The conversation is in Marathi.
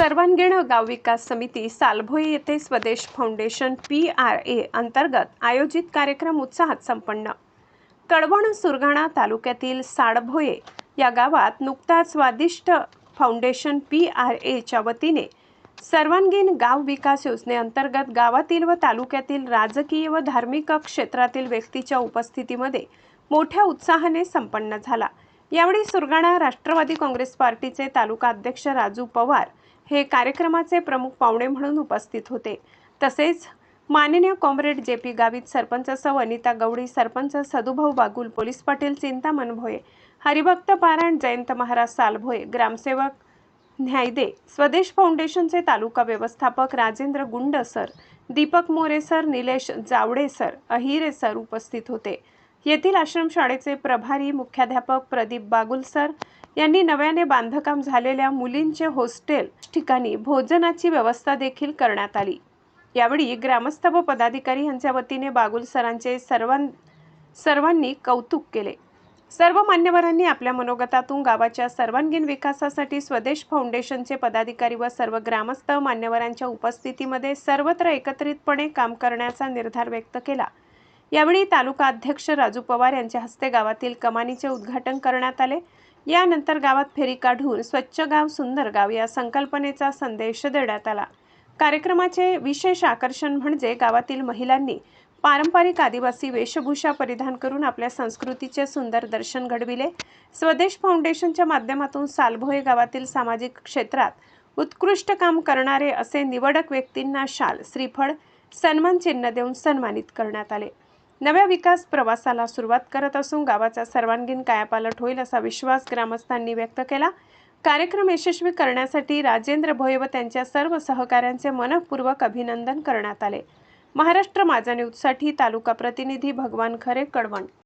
सर्वांगीण गाव विकास समिती सालभोये येथे स्वदेश फाउंडेशन PRA अंतर्गत आयोजित कार्यक्रम उत्साहात संपन्न। कळवण सुरगाणा तालुक्यातील साळभोये या गावात नुकताच स्वादिष्ट फाउंडेशन PRA च्या वतीने सर्वांगीण गाव विकास योजनेअंतर्गत गावातील व तालुक्यातील राजकीय व धार्मिक क्षेत्रातील व्यक्तीच्या उपस्थितीमध्ये मोठ्या उत्साहाने संपन्न झाला। यावेळी सुरगाणा राष्ट्रवादी काँग्रेस पार्टीचे तालुका अध्यक्ष राजू पवार हे कार्यक्रमाचे प्रमुख पाहुणे म्हणून उपस्थित होते। तसेच माननीय कॉम्रेड JP गावित, सरपंच सौ अनिता गवडी, सरपंच सदुभाऊ बागुल, पोलीस पाटील चिंतामण भोये, हरिभक्त पारायण जयंत महाराज सालभोये, ग्रामसेवक न्यायदे, स्वदेश फाउंडेशनचे तालुका व्यवस्थापक राजेंद्र गुंड sir, Deepak More sir, Nilesh Jawade sir, Ahire sir उपस्थित होते। येथील आश्रमशाळेचे प्रभारी मुख्याध्यापक प्रदीप बागुल सर यांनी नव्याने बांधकाम झालेल्या मुलींचे हॉस्टेल ठिकाणी भोजनाची व्यवस्था देखील करण्यात आली। यावेळी ग्रामस्थ व पदाधिकारी यांच्या वतीने बागुल सरांचे सर्वांनी कौतुक केले। सर्व मान्यवरांनी आपल्या मनोगतातून गावाच्या सर्वांगीण विकासासाठी स्वदेश फाउंडेशनचे पदाधिकारी व सर्व ग्रामस्थ मान्यवरांच्या उपस्थितीमध्ये सर्वत्र एकत्रितपणे काम करण्याचा निर्धार व्यक्त केला। यावेळी तालुका अध्यक्ष राजू पवार यांच्या हस्ते गावातील कमानीचे उद्घाटन करण्यात आले। यानंतर गावात फेरी काढून स्वच्छ गाव सुंदर गाव या संकल्पनेचा संदेश देण्यात आला। कार्यक्रमाचे विशेष आकर्षण म्हणजे गावातील महिलांनी पारंपरिक आदिवासी वेशभूषा परिधान करून आपल्या संस्कृतीचे सुंदर दर्शन घडविले। स्वदेश फाउंडेशनच्या माध्यमातून सालभोये गावातील सामाजिक क्षेत्रात उत्कृष्ट काम करणारे असे निवडक व्यक्तींना शाल, श्रीफळ, सन्मान चिन्ह देऊन सन्मानित करण्यात आले। नव्या विकास प्रवासाला सुरुवात करत असून गावाचा सर्वांगीण कायापालट होईल असा विश्वास ग्रामस्थांनी व्यक्त केला। कार्यक्रम यशस्वी करण्यासाठी राजेंद्र भोये व त्यांच्या सर्व सहकाऱ्यांचे मनपूर्वक अभिनंदन करण्यात आले। महाराष्ट्र माझा न्यूजसाठी तालुका प्रतिनिधी भगवान खरे, कळवण।